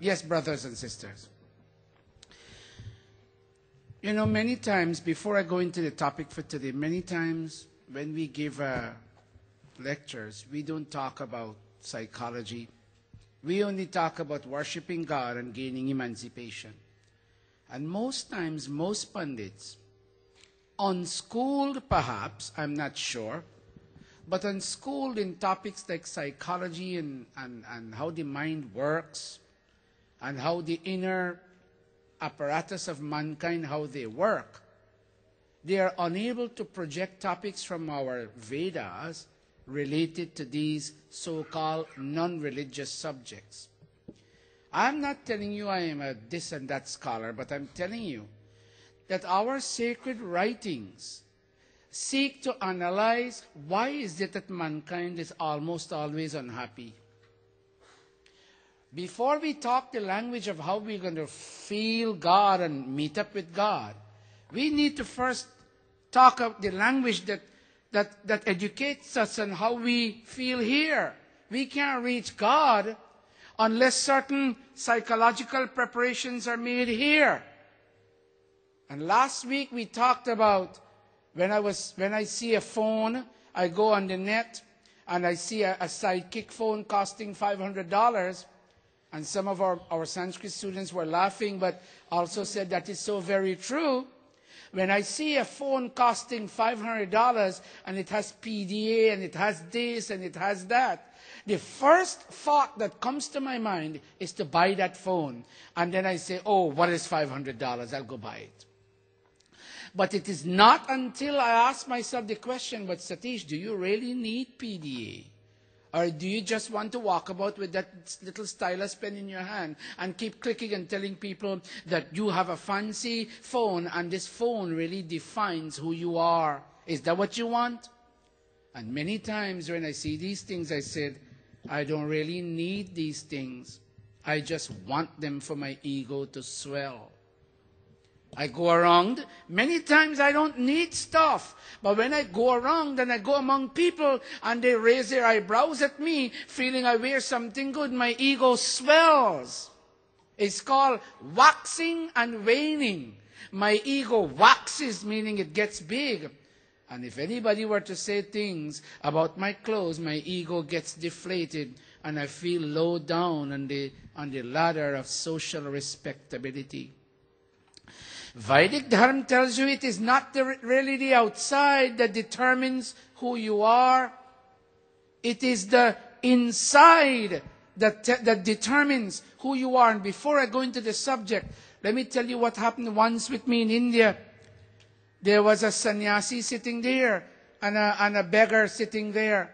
Yes, brothers and sisters. You know, many times, before I go into the topic for today, many times when we give lectures, we don't talk about psychology. We only talk about worshiping God and gaining emancipation. And most times, most pundits, unschooled perhaps, I'm not sure, but unschooled in topics like psychology and how the mind works and how the inner apparatus of mankind, how they work, they are unable to project topics from our Vedas related to these so-called non-religious subjects. I'm not telling you I am a this and that scholar, but I'm telling you that our sacred writings seek to analyze why is it that mankind is almost always unhappy. Before we talk the language of how we're going to feel God and meet up with God, we need to first talk of the language that educates us on how we feel here. We can't reach God unless certain psychological preparations are made here. And last week we talked about when I see a phone, I go on the net and I see a Sidekick phone costing $500. And some of our Sanskrit students were laughing, but also said that is so very true. When I see a phone costing $500 and it has PDA and it has this and it has that, the first thought that comes to my mind is to buy that phone. And then I say, oh, what is $500? I'll go buy it. But it is not until I ask myself the question, but Satish, do you really need PDA? Or do you just want to walk about with that little stylus pen in your hand and keep clicking and telling people that you have a fancy phone and this phone really defines who you are? Is that what you want? And many times when I see these things, I said, I don't really need these things. I just want them for my ego to swell. I go around. Many times I don't need stuff. But when I go around and I go among people and they raise their eyebrows at me, feeling I wear something good, my ego swells. It's called waxing and waning. My ego waxes, meaning it gets big. And if anybody were to say things about my clothes, my ego gets deflated and I feel low down on the ladder of social respectability. Vedic Dharma tells you it is not really the outside that determines who you are. It is the inside that determines who you are. And before I go into the subject, let me tell you what happened once with me in India. There was a sannyasi sitting there and a beggar sitting there.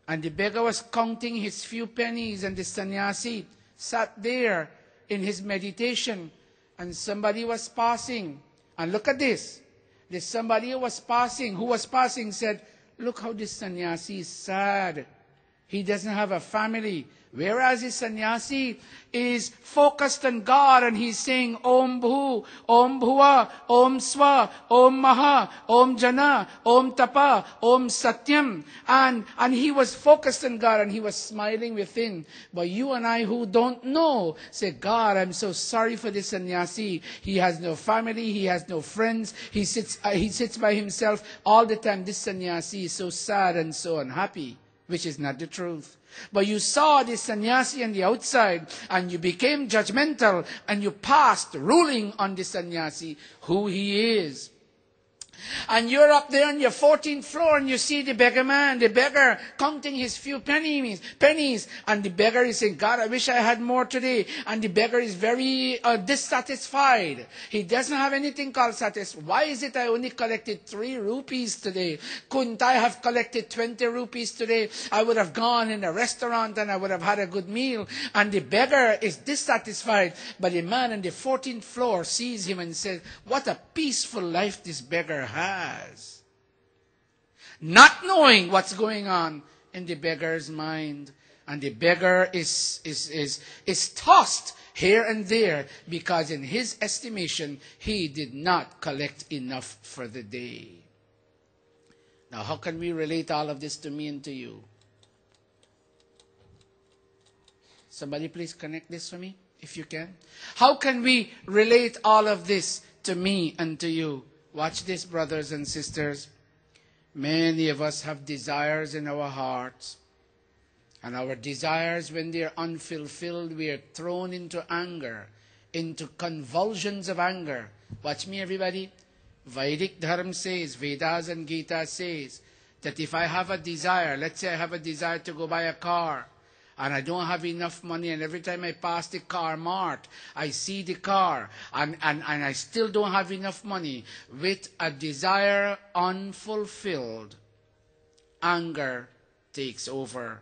And the beggar was counting his few pennies and the sannyasi sat there in his meditation. And somebody was passing. And look at this. There's somebody who was passing said, look how this sannyasi is sad. He doesn't have a family. Whereas this sannyasi is focused on God and he's saying Om Bhu, Om Bhuva, Om Swa, Om Maha, Om Jana, Om Tapa, Om Satyam. And he was focused on God and he was smiling within. But you and I who don't know say, God, I'm so sorry for this sannyasi. He has no family, he has no friends, he sits by himself all the time. This sannyasi is so sad and so unhappy, which is not the truth. But you saw this sannyasi on the outside and you became judgmental and you passed ruling on the sannyasi, who he is. And you're up there on your 14th floor and you see the beggar counting his few pennies. And the beggar is saying, God, I wish I had more today. And the beggar is very dissatisfied. He doesn't have anything called satisfied. Why is it I only collected 3 rupees today? Couldn't I have collected 20 rupees today? I would have gone in a restaurant and I would have had a good meal. And the beggar is dissatisfied. But the man on the 14th floor sees him and says, what a peaceful life this beggar has. Not knowing what's going on in the beggar's mind. And the beggar is tossed here and there because in his estimation, he did not collect enough for the day. Now, how can we relate all of this to me and to you? Somebody please connect this for me, if you can. How can we relate all of this to me and to you? Watch this, brothers and sisters. Many of us have desires in our hearts. And our desires, when they are unfulfilled, we are thrown into anger, into convulsions of anger. Watch me, everybody. Vedic Dharma says, Vedas and Gita says, that if I have a desire, let's say I have a desire to go buy a car, and I don't have enough money, and every time I pass the car mart, I see the car, and I still don't have enough money, with a desire unfulfilled, anger takes over.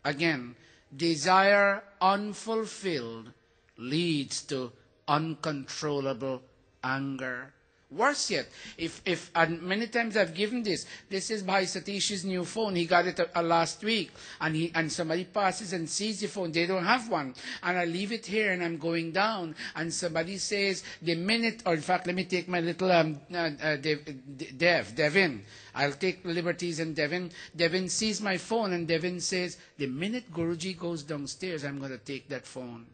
Again, desire unfulfilled leads to uncontrollable anger. Worse yet, if and many times I've given this is Bhai Satish's new phone. He got it last week, and somebody passes and sees the phone. They don't have one, and I leave it here, and I'm going down, and somebody says the minute, or in fact, let me take my little Devin. I'll take liberties, and Devin sees my phone, and Devin says, the minute Guruji goes downstairs, I'm going to take that phone.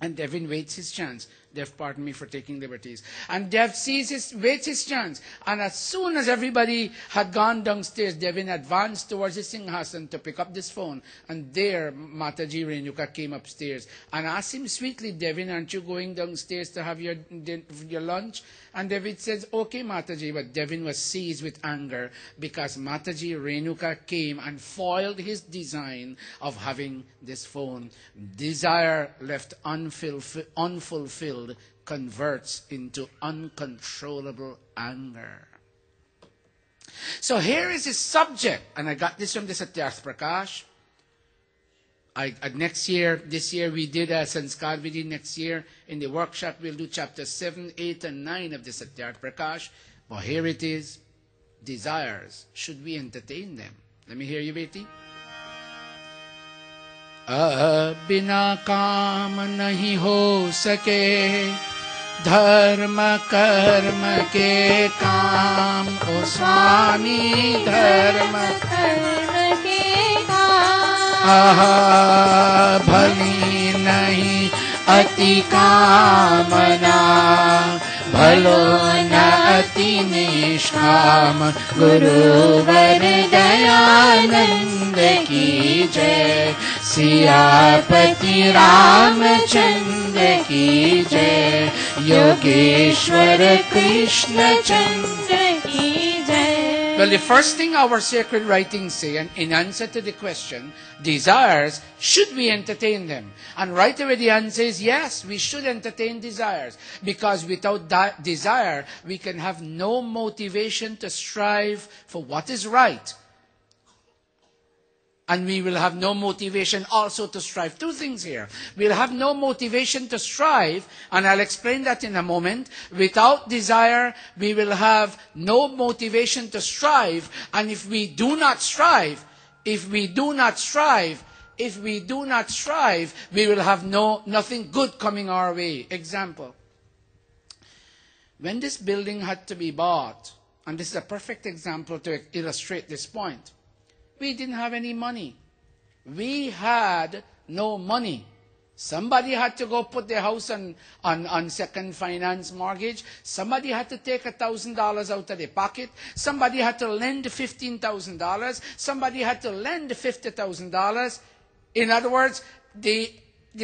And Devin waits his chance. Dev, pardon me for taking liberties. And Dev waits his chance. And as soon as everybody had gone downstairs, Devin advanced towards the Singhasan to pick up this phone. And there, Mataji Renuka came upstairs and asked him sweetly, Devin, aren't you going downstairs to have your lunch? And Devin says, okay, Mataji. But Devin was seized with anger because Mataji Renuka came and foiled his design of having this phone. Desire left unfulfilled converts into uncontrollable anger. So here is the subject, and I got this from the Satyarth Prakash. This year we did a Sanskar Vidhi. Next year in the workshop we'll do chapter 7, 8 and 9 of the Satyarth Prakash. But here it is, desires, should we entertain them? Let me hear you, Beti. बिना काम नहीं हो सके धर्म कर्म के काम ओ स्वामी धर्म कर्म के काम भली नहीं अति कामना भलो न अति निष्काम गुरुवर दयानंद की जय सियापति रामचंद्र की जय योगेश्वर कृष्ण चंद्र की जय. Well, the first thing our sacred writings say, and in answer to the question, desires, should we entertain them? And right away the answer is yes, we should entertain desires. Because without desire, we can have no motivation to strive for what is right. And we will have no motivation also to strive. Two things here. We'll have no motivation to strive, and I'll explain that in a moment. Without desire, we will have no motivation to strive. And if we do not strive, we will have nothing good coming our way. Example. When this building had to be bought, and this is a perfect example to illustrate this point, we didn't have any money. We had no money. Somebody had to go put their house on second finance mortgage. Somebody had to take $1,000 out of their pocket. Somebody had to lend $15,000. Somebody had to lend $50,000. In other words, the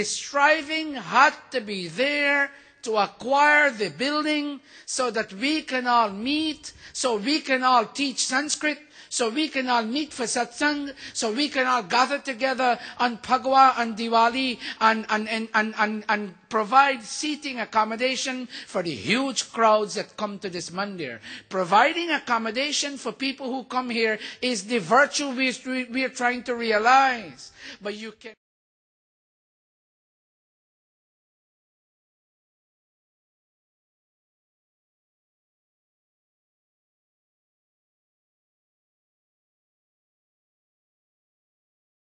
striving had to be there to acquire the building so that we can all meet, so we can all teach Sanskrit, so we can all meet for satsang, so we can all gather together on Phagwa and Diwali and provide seating accommodation for the huge crowds that come to this mandir. Providing accommodation for people who come here is the virtue we are trying to realize. But you can